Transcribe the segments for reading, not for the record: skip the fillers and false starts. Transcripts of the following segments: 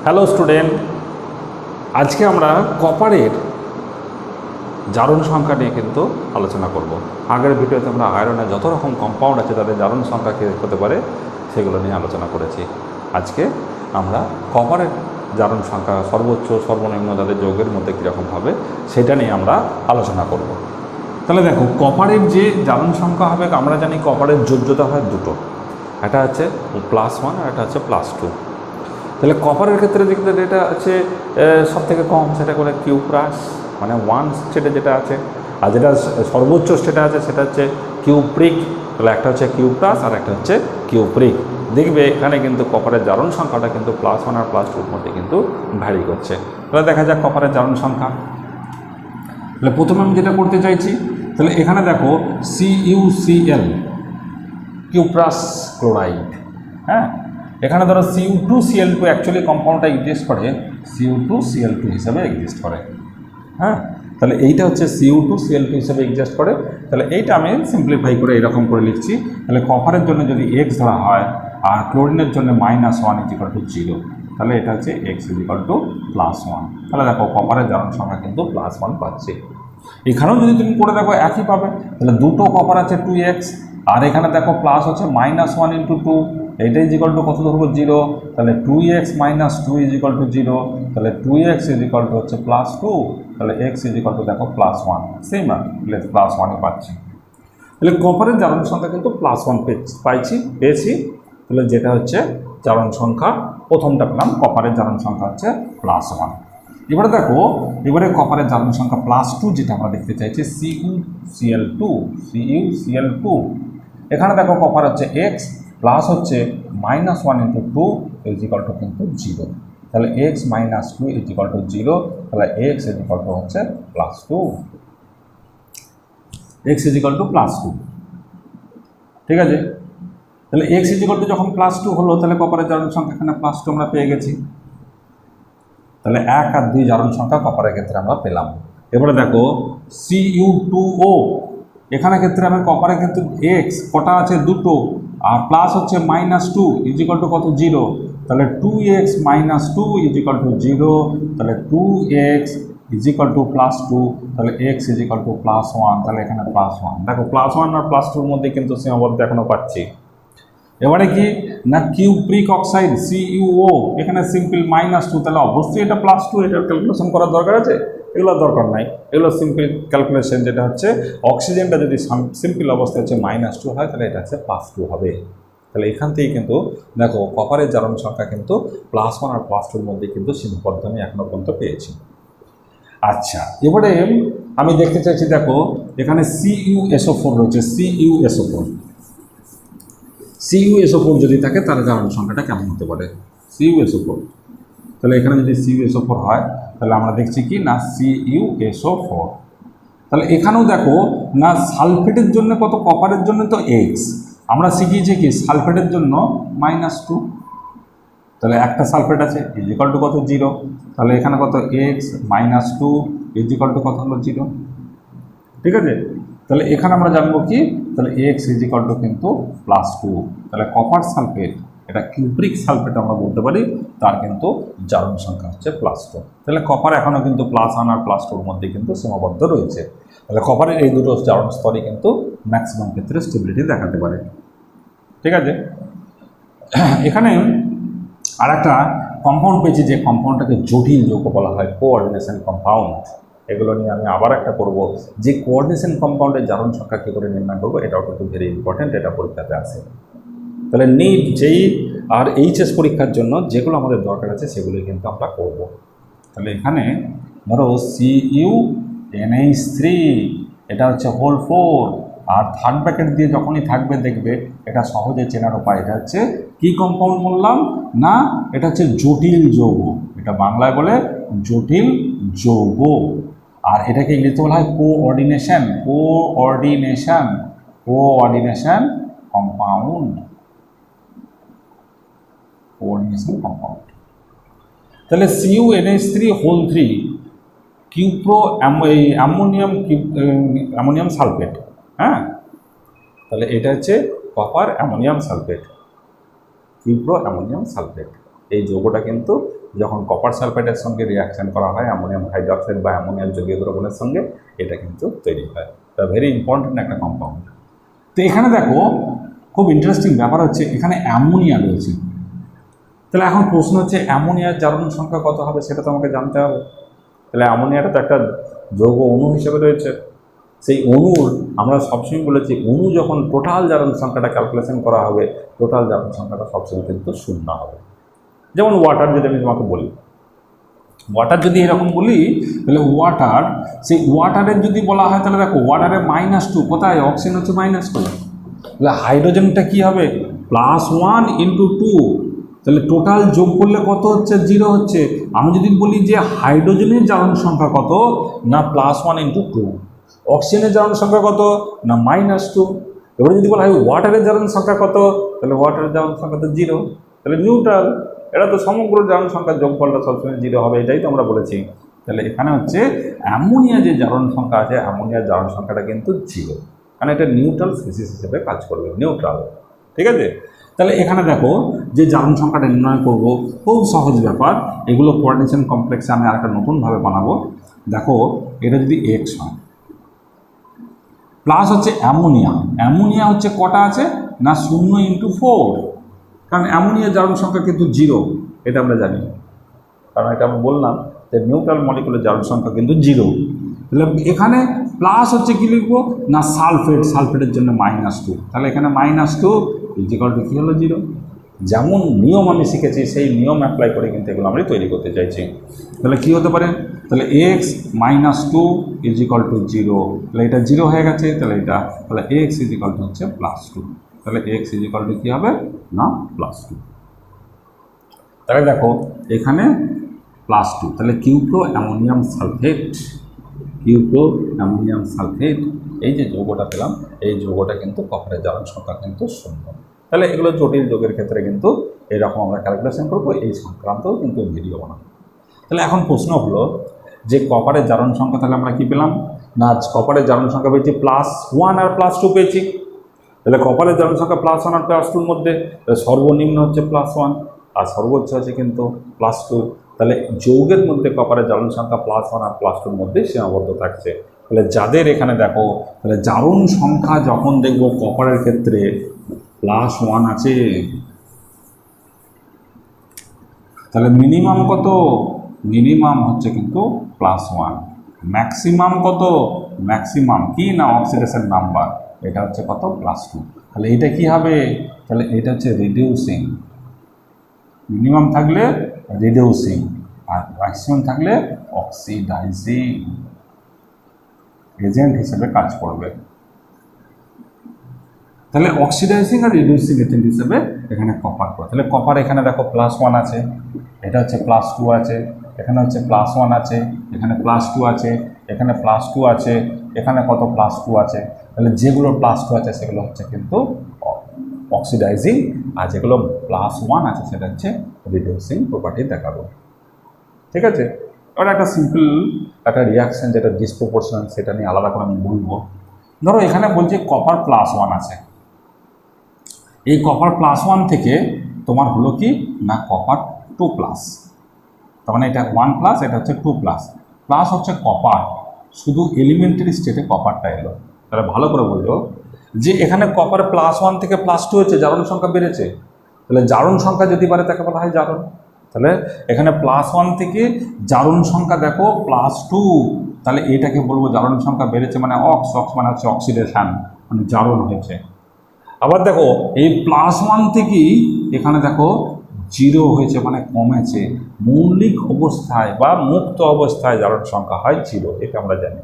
Hello student, আজকে আমরা কপারের জারণ সংখ্যা নিয়ে কিন্তু আলোচনা করব। আগের ভিডিওতে আমরা আয়রনের যত রকম কম্পাউন্ড আছে তাদের জারণ সংখ্যা কী হতে পারে সেগুলো নিয়ে আলোচনা করেছি। আজকে আমরা কপারের জারণ সংখ্যা সর্বোচ্চ সর্বনিম্ন তাদের যৌগের মধ্যে কীরকম হবে সেটা নিয়ে আমরা আলোচনা করব। তাহলে দেখো, কপারের যে জারণ সংখ্যা হবে, আমরা জানি কপারের যোজ্যতা হয় দুটো, একটা হচ্ছে +1 আর একটা হচ্ছে +2। তাহলে কপারের ক্ষেত্রে যেটা আছে সব থেকে কম, সেটা করে কিউপ্রাস, মানে 1 স্টেটে যেটা আছে, আর যেটা সর্বোচ্চ স্টেটে আছে সেটা হচ্ছে কিউপ্রিক। তাহলে একটা হচ্ছে কিউপ্রাস আর একটা হচ্ছে কিউপ্রিক। দেখবে এখানে কিন্তু কপারের জারণ সংখ্যাটা কিন্তু +1 আর +2-র মধ্যে কিন্তু ভ্যারি করছে। তাহলে দেখা যাক কপারের জারণ সংখ্যা। তাহলে প্রথমে আমি যেটা করতে চাইছি, তাহলে এখানে দেখো CuCl, কিউপ্রাস ক্লোরাইড। হ্যাঁ, এখানে ধরো Cu2Cl2 অ্যাকচুয়ালি কম্পাউন্ডটা এক্সিস্ট করে, Cu2Cl2 হিসাবে এক্সিস্ট করে। হ্যাঁ, তাহলে এইটা হচ্ছে Cu2Cl2 হিসাবে এক্সিস্ট করে। তাহলে এইটা আমি সিম্পলিফাই করে এরকম করে লিখছি। তাহলে কপারের জন্য যদি x ধরা হয় আর ক্লোরিনের জন্য -1 = 0, তাহলে এটা হচ্ছে x = +1। তাহলে দেখো কপারের জারণ সংখ্যা কিন্তু +1 পাচ্ছি। এখানেও যদি তুমি করে দেখো একই পাবে। তাহলে দুটো কপার আছে 2x, আর এখানে দেখো প্লাস হচ্ছে -1 × 2, এটা কত ধরবো 0। তাহলে 2x - 2 = 0। তাহলে 2x হচ্ছে +2, তাহলে x দেখো +1, সেম আর +1ই পাচ্ছি। তাহলে কপারের জারণ সংখ্যা কিন্তু +1 পেয়েছি। তাহলে যেটা হচ্ছে জারণ সংখ্যা, প্রথমটা পেলাম, কপারের জারণ সংখ্যা হচ্ছে +1। এবারে দেখো, এবারে কপারের জারণ সংখ্যা +2 যেটা আমরা দেখতে চাইছি, CuCl2। এখানে দেখো কপার হচ্ছে x, প্লাস হচ্ছে -1 × 2 কিন্তু 0। তাহলে x - 2 = 0। তাহলে x হচ্ছে +2, x +2। ঠিক আছে, তাহলে x যখন +2 হলো, তাহলে কপারের জারণ সংখ্যা এখানে +2 আমরা পেয়ে গেছি। তাহলে 1 আর 2 জারণ সংখ্যা কপারের ক্ষেত্রে আমরা পেলাম। এবারে দেখো Cu2O, এখানে ক্ষেত্রে আমি কপারের ক্ষেত্রে x কটা আছে, দুটো, আর প্লাস হচ্ছে -2 = কত, 0। তাহলে 2x - 2 = 0। তাহলে 2x +2, তাহলে x +1, তাহলে এখানে +1। দেখো +1 আর +2-র মধ্যে কিন্তু সীমাবদ্ধ এখনো পাচ্ছি। এবারে কি না, কিউপ্রিক অক্সাইড CuO, এখানে সিম্পল -2, তাহলে অবশ্যই এটা +2। এটা ক্যালকুলেশন করার দরকার আছে? এগুলো দরকার নাই, এগুলো সিম্পল ক্যালকুলেশন। যেটা হচ্ছে অক্সিজেনটা যদি সিম্পল অবস্থায় হচ্ছে -2 হয়, তাহলে এটা হচ্ছে +2 হবে। তাহলে এখান থেকেই কিন্তু দেখো কপারের জারণ সংখ্যা কিন্তু +1 আর +2-র মধ্যে কিন্তু সীমাবদ্ধ আমি এখনো পর্যন্ত পেয়েছি। আচ্ছা, এবারে আমি দেখতে চাইছি, দেখো এখানে CuSO4 রয়েছে, CuSO4 যদি থাকে তাহলে জারণ সংখ্যাটা কেমন হতে পারে? CuSO4, তাহলে এখানে যদি CuSO4 হয়, তাহলে আমরা দেখছি কি না CuSO4। তাহলে এখানেও দেখো না, সালফেটের জন্য কত, কপারের জন্য তো x, আমরা শিখিয়েছি কি সালফেটের জন্য -2। তাহলে একটা সালফেট আছে কত, 0। তাহলে এখানে কত, x - 2 কত হলো, 0। ঠিক আছে, তাহলে এখানে আমরা জানবো কি, তাহলে x কিন্তু +2। তাহলে কপার সালফেট, এটা কিউপ্রিক সালফেট আমরা বলতে পারি, তার কিন্তু জারণ সংখ্যা হচ্ছে +2। তাহলে কপার এখনও কিন্তু +1 আর +2-র মধ্যে কিন্তু সীমাবদ্ধ রয়েছে। তাহলে কপারের এই দুটো জারণ স্তরই কিন্তু ম্যাক্সিমাম ক্ষেত্রে স্টেবিলিটি দেখাতে পারে। ঠিক আছে, এখানে আর একটা কম্পাউন্ড পেয়েছি, যে কম্পাউন্ডটাকে জটিল যৌগ বলা হয়, কোঅর্ডিনেশন কম্পাউন্ড। এগুলো নিয়ে আমি আবার একটা করব, যে কোঅর্ডিনেশন কম্পাউন্ডের জারণ সংখ্যা কী করে নির্ণয় করবো, এটাও কিন্তু ভেরি ইম্পর্টেন্ট, এটা পরীক্ষাতে আসে। তাহলে নিট, জেই আর এইচএস পরীক্ষার জন্য যেগুলো আমাদের দরকার আছে সেগুলোই কিন্তু আমরা করব। তাহলে এখানে ধরো CuNH3, এটা হচ্ছে হোল 4, আর থার্ড ব্র্যাকেট দিয়ে যখনই থাকবে দেখবে এটা সহজে চেনার উপায়। এটা হচ্ছে কি কম্পাউন্ড বললাম না, এটা হচ্ছে জটিল যৌগ, এটা বাংলায় বলে জটিল যৌগ। আর এটাকে ইংরেজিতে বলা হয় কোঅর্ডিনেশন কম্পাউন্ড। তাহলে CuNH3 হোল 3 কিউপ্রো অ্যামোনিয়াম সালফেট। হ্যাঁ, তাহলে এটা হচ্ছে copper ammonium sulphate, cupro ammonium sulphate. এই যৌগটা কিন্তু যখন কপার সালফেটের সঙ্গে রিয়াকশন করা হয় অ্যামোনিয়াম হাইড্রোক্সাইড বা অ্যামোনিয়াম যৌগীয় দ্রবণের সঙ্গে, এটা কিন্তু তৈরি হয়। এটা ভেরি ইম্পর্টেন্ট একটা কম্পাউন্ড। তো এখানে দেখো খুব ইন্টারেস্টিং ব্যাপার হচ্ছে এখানে অ্যামোনিয়া রয়েছে। তাহলে এখন প্রশ্ন হচ্ছে অ্যামোনিয়ার জারণ সংখ্যা কত হবে সেটা তো আমাকে জানতে হবে। তাহলে অ্যামোনিয়াটা তো একটা যৌগ অণু হিসেবে রয়েছে, সেই অণুর আমরা সবসময় বলেছি অণু যখন টোটাল জারণ সংখ্যাটা ক্যালকুলেশন করা হবে, টোটাল জারণ সংখ্যাটা সবসময় কিন্তু শূন্য হবে। যেমন ওয়াটার যদি আমি তোমাকে বলি, ওয়াটার যদি এরকম বলি তাহলে ওয়াটার, সেই ওয়াটারের যদি বলা হয় তাহলে দেখো ওয়াটারে -2, কোথায় অক্সিজেন হচ্ছে -2, তাহলে হাইড্রোজেনটা কি হবে +1 × 2, তাহলে টোটাল যোগ করলে কত হচ্ছে 0 হচ্ছে। আমি যদি বলি যে হাইড্রোজেনের জারণ সংখ্যা কত, না +1 × 2, অক্সিজেনের জারণ সংখ্যা কত, না -2। এবারে যদি বলা হয় ওয়াটারের জারণ সংখ্যা কত, তাহলে ওয়াটারের জারণ সংখ্যা তো 0, তাহলে নিউট্রাল। এটা তো সমগ্র জারণ সংখ্যার যোগফলটা সবসময় 0 হবে, এটাই তো আমরা বলেছি। তাহলে এখানে হচ্ছে অ্যামোনিয়া যে জারণ সংখ্যা আছে, অ্যামোনিয়ার জারণ সংখ্যাটা কিন্তু 0, কারণ এটা নিউট্রাল স্পিসিস হিসেবে কাজ করবে, নিউট্রাল। ঠিক আছে, তাহলে এখানে দেখো যে জারণ সংখ্যাটা নির্ণয় করব, খুব সহজ ব্যাপার। এগুলো কোঅর্ডিনেশন কমপ্লেক্সে আমি আরেকটা নতুনভাবে বানাবো। দেখো এটা যদি x হয়, প্লাস হচ্ছে অ্যামোনিয়া, অ্যামোনিয়া হচ্ছে কটা আছে, না 0 × 4, কারণ অ্যামোনিয়ার জারণ সংখ্যা কিন্তু 0, এটা আমরা জানি, কারণ এটা আমি বললাম যে নিউট্রাল মলিকুলের জারণ সংখ্যা কিন্তু 0। তাহলে এখানে প্লাস হচ্ছে কি লিখবো, না সালফেট, সালফেটের জন্য -2, তাহলে এখানে -2 = কী হলো 0। যেমন নিয়ম আমি শিখেছি সেই নিয়ম অ্যাপ্লাই করে কিন্তু এগুলো আমরা তৈরি করতে চাইছি। তাহলে কী হতে পারে, তাহলে x -2 = 0, তাহলে এটা 0 হয়ে গেছে, তাহলে এটা তাহলে x হচ্ছে +2, তাহলে x কী হবে না +2। তাহলে দেখো এখানে +2, তাহলে কিউপ্রো ammonium sulphate, cupro ammonium sulphate, এই যে যৌগটা পেলাম, এই যৌগটা কিন্তু কপারের জারণ সংখ্যা কিন্তু 0। তাহলে এগুলো জটিল যৌগের ক্ষেত্রে কিন্তু এরকম আমরা ক্যালকুলেশন করবো, এই সংক্রান্তও কিন্তু ভিডিও বানাবো। তাহলে এখন প্রশ্ন হলো যে কপারের জারণ সংখ্যা তাহলে আমরা কি পেলাম, না কপারের জারণ সংখ্যা পেয়েছি +1 আর +2 পেয়েছি। তাহলে কপারের জারণ সংখ্যা +1 আর +2-র মধ্যে সর্বনিম্ন হচ্ছে +1 আর সর্বোচ্চ আছে কিন্তু +2। তাহলে যৌগের মধ্যে কপারের জারণ সংখ্যা +1 আর +2-র মধ্যে সীমাবদ্ধ থাকছে। তাহলে যাদের এখানে দেখো, তাহলে জারণ সংখ্যা যখন দেখবো কপারের ক্ষেত্রে +1 আছে, তাহলে মিনিমাম কত, মিনিমাম হচ্ছে কিন্তু +1, ম্যাক্সিমাম কত, ম্যাক্সিমাম কি না অক্সিডেশন নাম্বার, এটা হচ্ছে কত +2। তাহলে এটা কি হবে, তাহলে এটা হচ্ছে রিডিউসিং, মিনিমাম থাকলে রিডিউসিং আর ম্যাক্সিমাম থাকলে অক্সিডাইজিং এজেন্ট হিসেবে কাজ করবে। তাহলে অক্সিডাইজিং আর রিডিউসিং এজেন্ট হিসেবে এখানে কপার করে। তাহলে কপার এখানে দেখো +1 আছে, এটা হচ্ছে +2 আছে, এখানে হচ্ছে +1 আছে, এখানে +2 আছে, এখানে +2 আছে, এখানে কত +2 আছে। তাহলে যেগুলো +2 আছে সেগুলো হচ্ছে কিন্তু অক্সিডাইজিং, আর যেগুলো +1 আছে সেটা হচ্ছে রিডিউসিং প্রপার্টি দেখাবো। ঠিক আছে, এবার একটা সিম্পল একটা রিয়াকশান যেটা ডিসপ্রপোর্শনাল সেটা নিয়ে আলাদা করে আমি বলবো। ধরো এখানে বলছে কপার +1 আছে, এই কপার +1 থেকে তোমার হলো কি না কপার 2+, তার মানে এটা 1+, এটা হচ্ছে 2+, প্লাস হচ্ছে কপার, শুধু এলিমেন্টারি স্টেটে কপারটা এলো। তাহলে ভালো করে বললো যে এখানে কপার +1 থেকে +2 হচ্ছে, জারণ সংখ্যা বেড়েছে। তাহলে জারণ সংখ্যা যদি বাড়ে তাকে বলা হয় জারণ। তাহলে এখানে +1 থেকে জারণ সংখ্যা দেখো +2, তাহলে এটাকে বলবো জারণ সংখ্যা বেড়েছে, মানে অক্স মানে হচ্ছে অক্সিডেশন, মানে জারণ হয়েছে। আবার দেখো এই +1 থেকেই এখানে দেখো 0 হয়েছে, মানে কমেছে। মৌলিক অবস্থায় বা মুক্ত অবস্থায় জারণ সংখ্যা হয় 0, এটা আমরা জানি।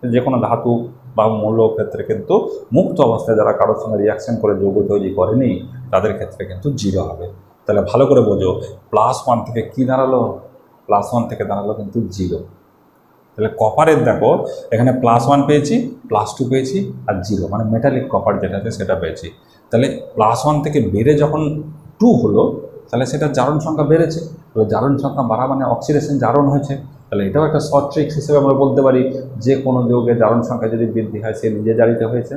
যে কোনো ধাতু বা মৌল ক্ষেত্রে কিন্তু মুক্ত অবস্থায় যারা কারোর সঙ্গে রিয়াকশন করে যৌগ তৈরি করেনি তাদের ক্ষেত্রে কিন্তু 0 হবে। তাহলে ভালো করে বোঝো +1 থেকে কি দাঁড়ালো, +1 থেকে দাঁড়ালো কিন্তু 0। তাহলে কপারের দেখো এখানে +1 পেয়েছি, +2 পেয়েছি আর 0, মানে মেটালিক কপার যেটা আছে সেটা পেয়েছি। তাহলে +1 থেকে বেড়ে যখন 2 হলো তাহলে সেটা জারণ সংখ্যা বেড়েছে। তাহলে জারণ সংখ্যা বাড়া মানে অক্সিডেশন জারণ হয়েছে। তাহলে এটাও একটা শর্ট ট্রিক্স হিসেবে আমরা বলতে পারি যে কোনো যৌগের জারণ সংখ্যা যদি বৃদ্ধি হয় সে নিজে জারিত হয়েছে।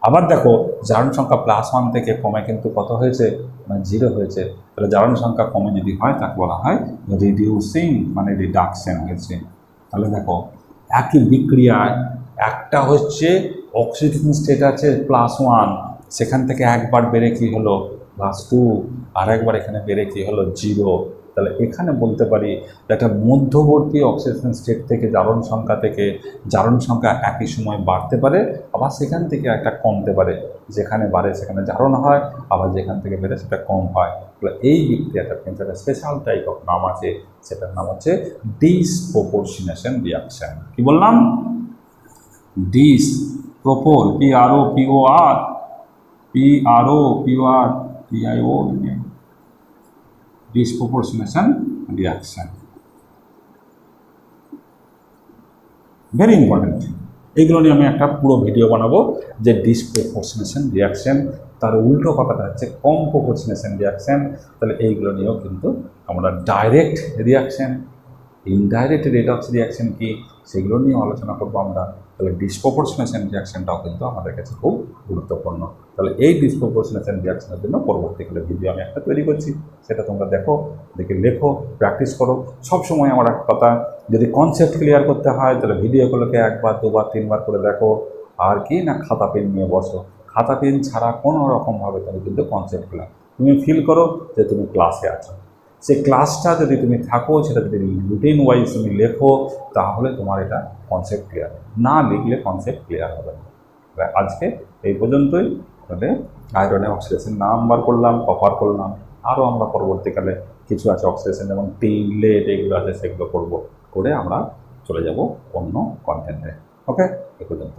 আবার দেখো জারণ সংখ্যা +1 থেকে কমে কিন্তু কত হয়েছে, মানে 0 হয়েছে। তাহলে জারণ সংখ্যা কমে যদি হয় তাকে বলা হয় রিডিউসিং, মানে রিডাকশন হয়েছে। তাহলে দেখো একই বিক্রিয়ায় একটা হচ্ছে অক্সিডেশন স্টেট আছে +1, সেখান থেকে একবার বেড়ে কি হলো +2, আর একবার এখানে বেড়ে কি হলো 0। তাহলে এখানে বলতে পারি একটা মধ্যবর্তী অক্সিডেশন স্টেট থেকে জারণ সংখ্যা একই সময় বাড়তে পারে, আবার সেখান থেকে একটা কমতে পারে। যেখানে বাড়ে সেখানে জারণ হয়, আবার যেখান থেকে বেড়ে সেটা কম হয়। তাহলে এই বিক্রিয়াটার কিন্তু একটা স্পেশাল টাইপ অফ নাম আছে, সেটার নাম হচ্ছে ডিসপ্রপোর্শনেশন রিয়াকশন। কি বললাম? ডিসপ্রপোর, ডিসপ্রপোর্শনেশন রিয়াকশন, ভেরি ইম্পর্টেন্ট। এইগুলো নিয়ে আমি একটা পুরো ভিডিও বানাবো, যে ডিসপ্রপোর্শনেশন রিয়াকশন, তার উল্টো কথাটা হচ্ছে কম্প্রপোর্শনেশন রিয়াকশন। তাহলে এইগুলো নিয়েও কিন্তু আমরা direct reaction, indirect redox reaction কি, সেগুলো নিয়ে আলোচনা করবো আমরা। তাহলে ডিসপ্রপোর্শনেশন রিয়াকশনটাও কিন্তু আমাদের কাছে খুব গুরুত্বপূর্ণ। তাহলে এই ডিসপ্রপোর্শনেশন রিয়াকশনের জন্য পরবর্তীকালে ভিডিও আমি একটা তৈরি করছি, সেটা তোমরা দেখো, দেখে লেখো, প্র্যাকটিস করো। সবসময় আমার একটা কথা, যদি কনসেপ্ট ক্লিয়ার করতে হয় তাহলে ভিডিওগুলোকে একবার, দুবার, তিনবার করে দেখো। আর কি না, খাতা পেন নিয়ে বসো। খাতা পেন ছাড়া কোনো রকমভাবে তুমি কিন্তু কনসেপ্ট ক্লিয়ার, তুমি ফিল করো যে তুমি ক্লাসে আছো। সেই ক্লাসটা যদি তুমি থাকো, সেটা যদি রুটিন ওয়াইজ তুমি লেখো, তাহলে তোমার এটা কনসেপ্ট ক্লিয়ার। না লিখলে কনসেপ্ট ক্লিয়ার হবে না। আজকে এই পর্যন্তই। তাহলে আয়রনে অক্সিডেশন নাম্বার করলাম, কপার করলাম, আরও আমরা পরবর্তীকালে কিছু আছে অক্সিডেশন, যেমন টিন, লেড, এগুলো আছে, সেগুলো করবো, করে আমরা চলে যাব অন্য কন্টেন্টে। ওকে, এই পর্যন্ত।